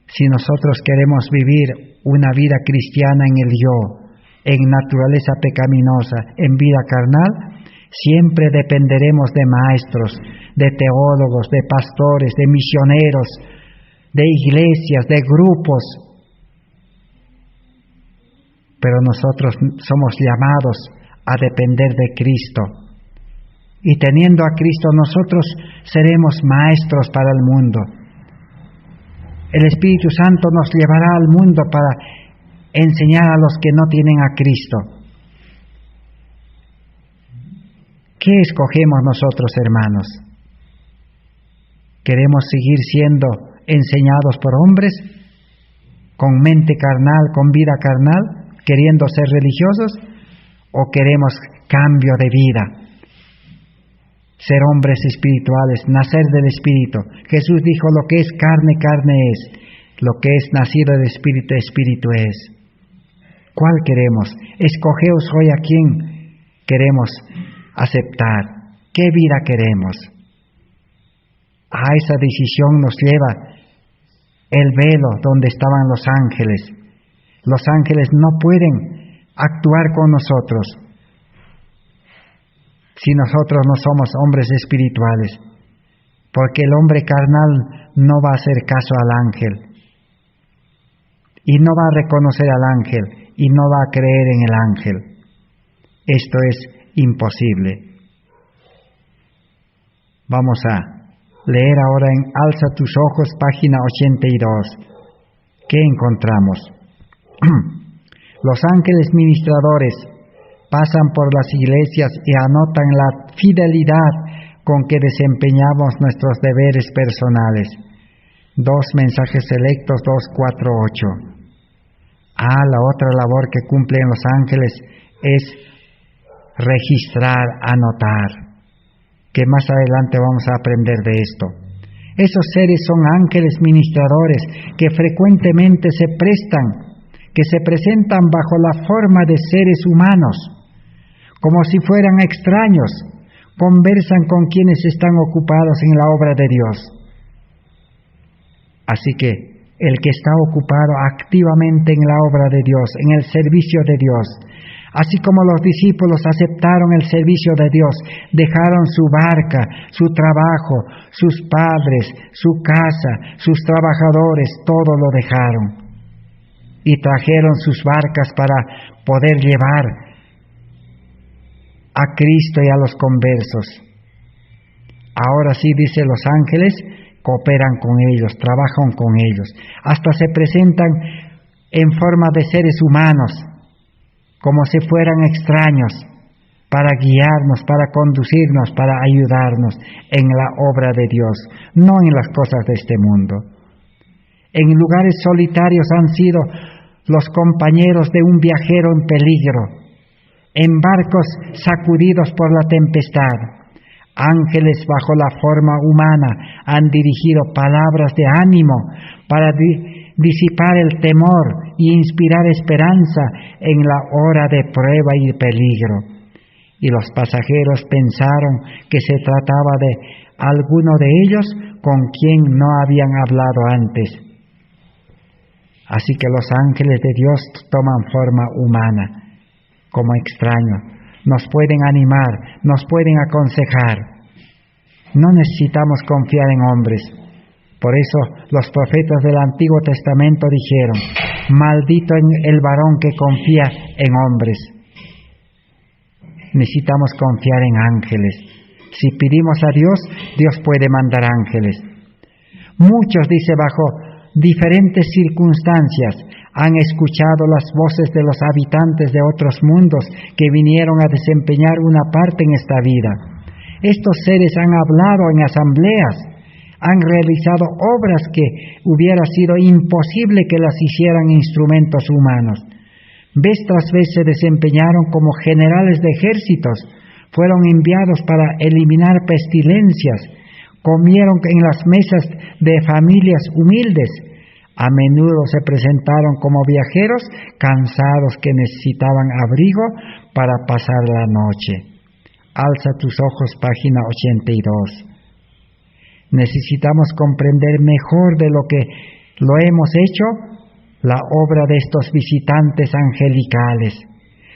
si nosotros queremos vivir una vida cristiana en el yo, en naturaleza pecaminosa, en vida carnal, siempre dependeremos de maestros, de teólogos, de pastores, de misioneros, de iglesias, de grupos. Pero nosotros somos llamados a depender de Cristo. Y teniendo a Cristo, nosotros seremos maestros para el mundo. El Espíritu Santo nos llevará al mundo para enseñar a los que no tienen a Cristo. ¿Qué escogemos nosotros, hermanos? ¿Queremos seguir siendo enseñados por hombres, con mente carnal, con vida carnal, queriendo ser religiosos, o queremos cambio de vida, ser hombres espirituales, nacer del Espíritu? Jesús dijo: lo que es carne, carne es; lo que es nacido del Espíritu, Espíritu es. ¿Cuál queremos? Escogeos hoy a quién queremos aceptar, qué vida queremos. A esa decisión nos lleva el velo donde estaban los ángeles. Los ángeles no pueden actuar con nosotros si nosotros no somos hombres espirituales, porque el hombre carnal no va a hacer caso al ángel, y no va a reconocer al ángel, y no va a creer en el ángel. Esto es imposible. Vamos a leer ahora en Alza tus ojos, página 82. ¿Qué encontramos? Los ángeles ministradores pasan por las iglesias y anotan la fidelidad con que desempeñamos nuestros deberes personales. 2 mensajes selectos, 248. La otra labor que cumplen los ángeles es registrar, anotar, que más adelante vamos a aprender de esto. Esos seres son ángeles ministradores que frecuentemente se presentan bajo la forma de seres humanos, como si fueran extraños, conversan con quienes están ocupados en la obra de Dios. Así que el que está ocupado activamente en la obra de Dios, en el servicio de Dios, así como los discípulos aceptaron el servicio de Dios, dejaron su barca, su trabajo, sus padres, su casa, sus trabajadores, todo lo dejaron. Y trajeron sus barcas para poder llevar a Cristo y a los conversos. Ahora sí, dice, los ángeles cooperan con ellos, trabajan con ellos, hasta se presentan en forma de seres humanos, como si fueran extraños, para guiarnos, para conducirnos, para ayudarnos en la obra de Dios, no en las cosas de este mundo. En lugares solitarios han sido los compañeros de un viajero en peligro, en barcos sacudidos por la tempestad. Ángeles bajo la forma humana han dirigido palabras de ánimo para disipar el temor y inspirar esperanza en la hora de prueba y peligro. Y los pasajeros pensaron que se trataba de alguno de ellos con quien no habían hablado antes. Así que los ángeles de Dios toman forma humana, como extraños. Nos pueden animar, nos pueden aconsejar. No necesitamos confiar en hombres. Por eso los profetas del Antiguo Testamento dijeron: maldito el varón que confía en hombres. Necesitamos confiar en ángeles. Si pedimos a Dios, Dios puede mandar ángeles. Muchos, dice, bajo diferentes circunstancias, han escuchado las voces de los habitantes de otros mundos que vinieron a desempeñar una parte en esta vida. Estos seres han hablado en asambleas, han realizado obras que hubiera sido imposible que las hicieran instrumentos humanos. Vez tras vez se desempeñaron como generales de ejércitos, fueron enviados para eliminar pestilencias, comieron en las mesas de familias humildes. A menudo se presentaron como viajeros cansados que necesitaban abrigo para pasar la noche. Alza tus ojos, página 82. Necesitamos comprender mejor de lo que lo hemos hecho la obra de estos visitantes angelicales.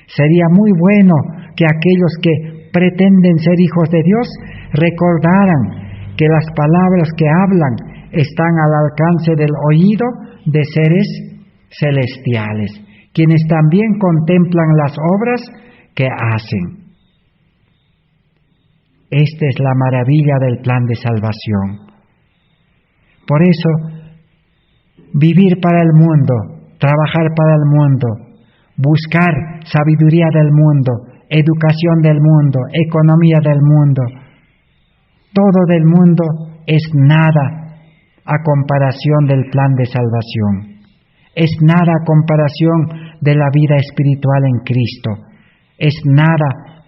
Sería muy bueno que aquellos que pretenden ser hijos de Dios recordaran que las palabras que hablan están al alcance del oído de seres celestiales, quienes también contemplan las obras que hacen. Esta es la maravilla del plan de salvación. Por eso, vivir para el mundo, trabajar para el mundo, buscar sabiduría del mundo, educación del mundo, economía del mundo, todo del mundo es nada a comparación del plan de salvación. Es nada a comparación de la vida espiritual en Cristo. Es nada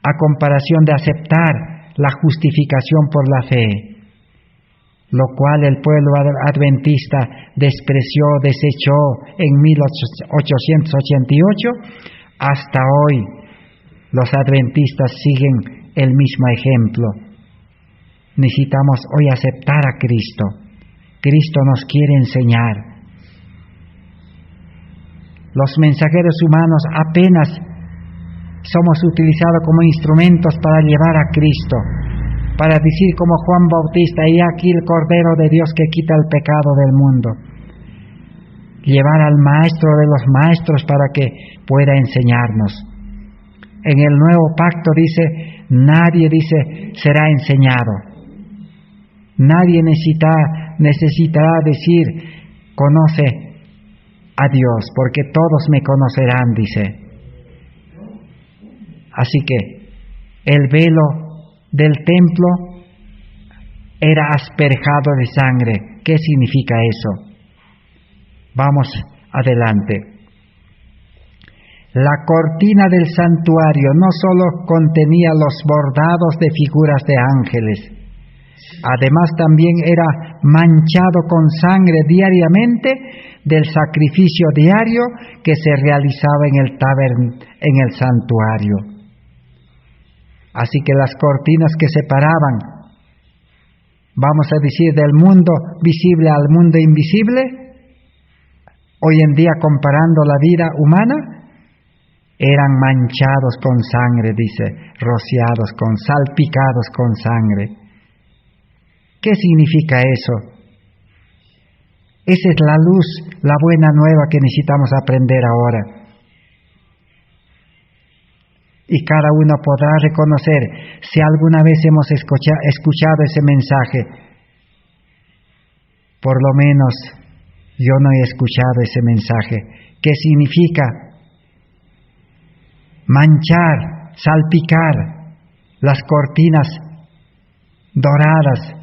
a comparación de aceptar la justificación por la fe, lo cual el pueblo adventista despreció, desechó en 1888. Hasta hoy los adventistas siguen el mismo ejemplo. Necesitamos hoy aceptar a Cristo. Cristo nos quiere enseñar. Los mensajeros humanos apenas somos utilizados como instrumentos para llevar a Cristo, para decir como Juan Bautista: he aquí el Cordero de Dios que quita el pecado del mundo. Llevar al Maestro de los Maestros para que pueda enseñarnos. En el Nuevo Pacto dice, nadie será enseñado. Nadie necesitará decir, conoce a Dios, porque todos me conocerán, dice. Así que el velo del templo era asperjado de sangre. ¿Qué significa eso? Vamos adelante. La cortina del santuario no solo contenía los bordados de figuras de ángeles, además también era manchado con sangre diariamente del sacrificio diario que se realizaba en el santuario. Así que las cortinas que separaban, vamos a decir, del mundo visible al mundo invisible, hoy en día comparando la vida humana, eran manchados con sangre, dice, rociados salpicados con sangre. ¿Qué significa eso? Esa es la luz, la buena nueva que necesitamos aprender ahora. Y cada uno podrá reconocer si alguna vez hemos escuchado ese mensaje. Por lo menos yo no he escuchado ese mensaje. ¿Qué significa? Manchar, salpicar las cortinas doradas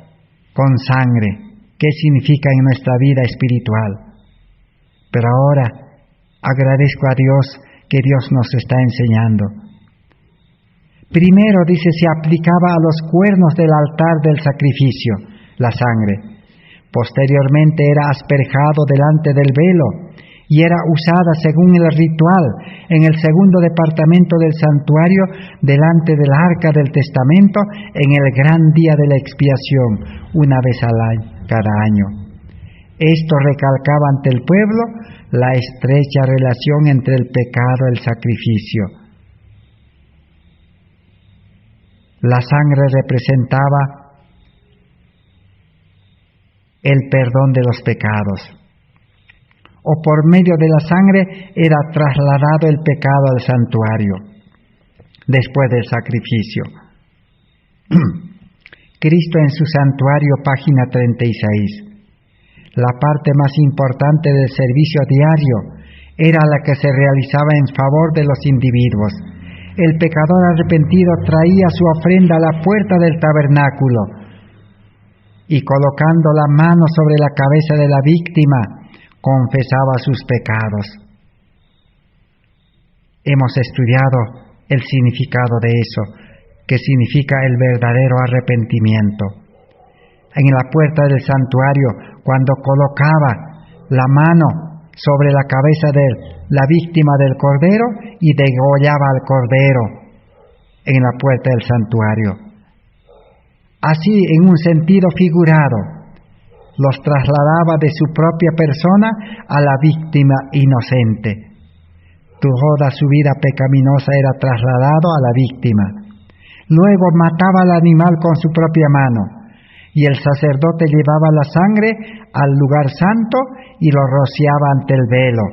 con sangre. ¿Qué significa en nuestra vida espiritual? Pero ahora agradezco a Dios que Dios nos está enseñando. Primero, dice, se aplicaba a los cuernos del altar del sacrificio la sangre. Posteriormente era asperjado delante del velo y era usada según el ritual en el segundo departamento del santuario delante del arca del testamento en el gran día de la expiación, una vez cada año. Esto recalcaba ante el pueblo la estrecha relación entre el pecado y el sacrificio. La sangre representaba el perdón de los pecados, o por medio de la sangre era trasladado el pecado al santuario después del sacrificio. Cristo en su santuario, página 36. La parte más importante del servicio diario era la que se realizaba en favor de los individuos. El pecador arrepentido traía su ofrenda a la puerta del tabernáculo y colocando la mano sobre la cabeza de la víctima, confesaba sus pecados. Hemos estudiado el significado de eso, que significa el verdadero arrepentimiento. En la puerta del santuario, cuando colocaba la mano sobre la cabeza de la víctima del cordero y degollaba al cordero en la puerta del santuario. Así, en un sentido figurado, los trasladaba de su propia persona a la víctima inocente. Toda su vida pecaminosa era trasladado a la víctima. Luego mataba al animal con su propia mano, y el sacerdote llevaba la sangre al lugar santo y lo rociaba ante el velo,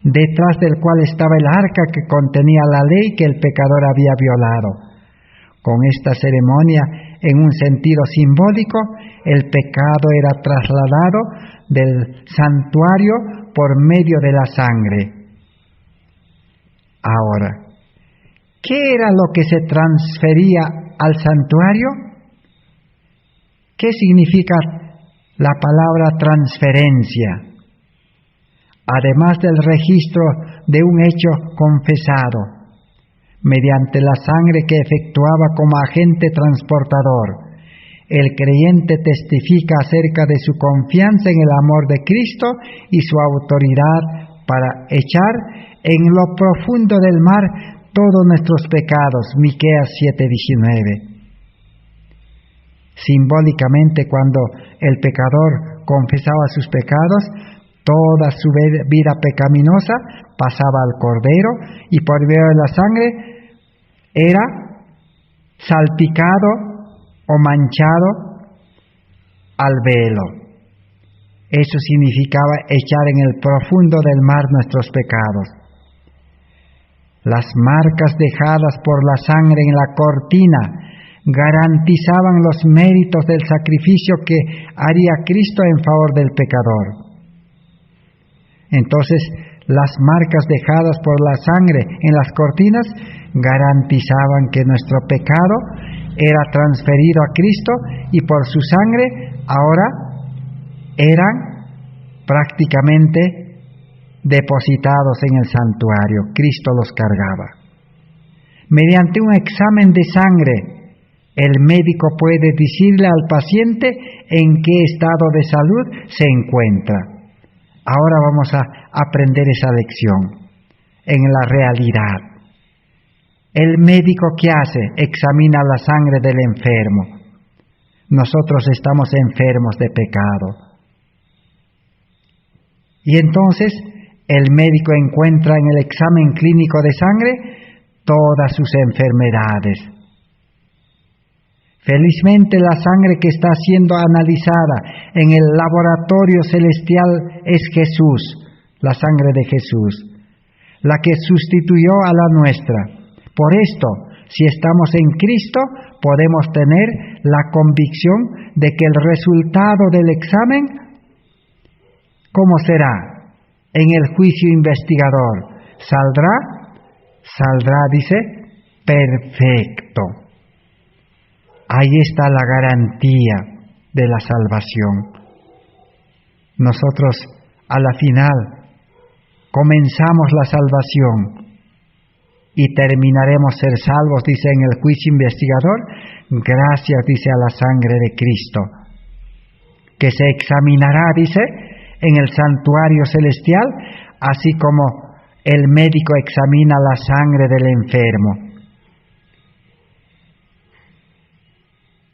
detrás del cual estaba el arca que contenía la ley que el pecador había violado. Con esta ceremonia, en un sentido simbólico, el pecado era trasladado del santuario por medio de la sangre. Ahora, ¿qué era lo que se transfería al santuario? ¿Qué significa la palabra transferencia? Además del registro de un hecho confesado, mediante la sangre que efectuaba como agente transportador, el creyente testifica acerca de su confianza en el amor de Cristo y su autoridad para echar en lo profundo del mar todos nuestros pecados. Miqueas 7:19. Simbólicamente, cuando el pecador confesaba sus pecados, toda su vida pecaminosa pasaba al cordero y por medio de la sangre era salpicado o manchado al velo. Eso significaba echar en el profundo del mar nuestros pecados. Las marcas dejadas por la sangre en la cortina garantizaban los méritos del sacrificio que haría Cristo en favor del pecador. Entonces, las marcas dejadas por la sangre en las cortinas garantizaban que nuestro pecado era transferido a Cristo y por su sangre ahora eran prácticamente depositados en el santuario. Cristo los cargaba. Mediante un examen de sangre, el médico puede decirle al paciente en qué estado de salud se encuentra. Ahora vamos a aprender esa lección en la realidad. El médico, ¿qué hace? Examina la sangre del enfermo. Nosotros estamos enfermos de pecado. Y entonces el médico encuentra en el examen clínico de sangre todas sus enfermedades. Felizmente la sangre que está siendo analizada en el laboratorio celestial es Jesús, la sangre de Jesús, la que sustituyó a la nuestra. Por esto, si estamos en Cristo, podemos tener la convicción de que el resultado del examen, ¿cómo será? En el juicio investigador, saldrá, dice, perfecto. Ahí está la garantía de la salvación. Nosotros, a la final, comenzamos la salvación y terminaremos ser salvos, dice en el juicio investigador, gracias, dice, a la sangre de Cristo, que se examinará, dice, en el santuario celestial, así como el médico examina la sangre del enfermo.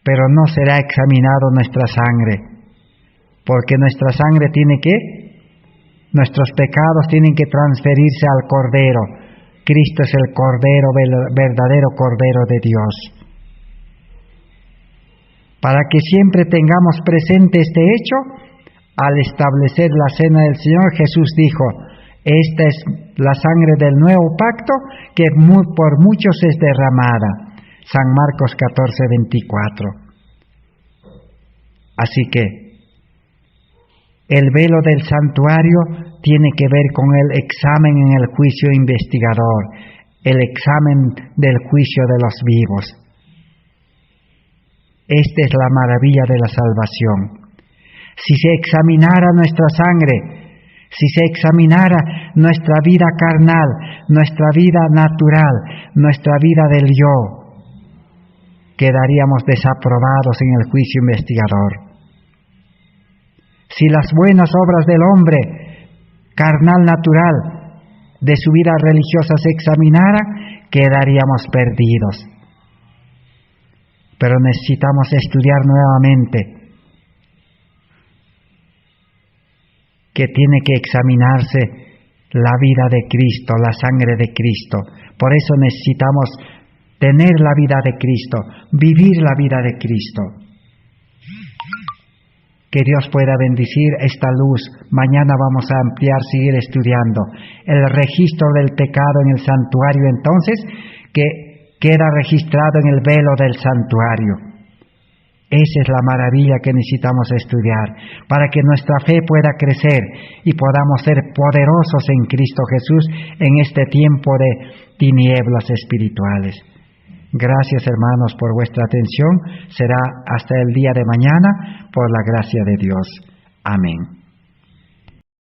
Pero no será examinado nuestra sangre, porque nuestra sangre nuestros pecados tienen que transferirse al Cordero. Cristo es el Cordero, verdadero Cordero de Dios. Para que siempre tengamos presente este hecho, al establecer la cena del Señor, Jesús dijo, esta es la sangre del nuevo pacto que por muchos es derramada. San Marcos 14:24. Así que el velo del santuario tiene que ver con el examen en el juicio investigador, el examen del juicio de los vivos. Esta es la maravilla de la salvación. Si se examinara nuestra sangre, si se examinara nuestra vida carnal, nuestra vida natural, nuestra vida del yo, quedaríamos desaprobados en el juicio investigador. Si las buenas obras del hombre carnal natural de su vida religiosa se examinara, quedaríamos perdidos. Pero necesitamos estudiar nuevamente que tiene que examinarse la vida de Cristo, la sangre de Cristo. Por eso necesitamos tener la vida de Cristo, vivir la vida de Cristo. Que Dios pueda bendecir esta luz. Mañana vamos a ampliar, seguir estudiando el registro del pecado en el santuario, entonces, que queda registrado en el velo del santuario. Esa es la maravilla que necesitamos estudiar, para que nuestra fe pueda crecer y podamos ser poderosos en Cristo Jesús en este tiempo de tinieblas espirituales. Gracias, hermanos, por vuestra atención. Será hasta el día de mañana, por la gracia de Dios. Amén.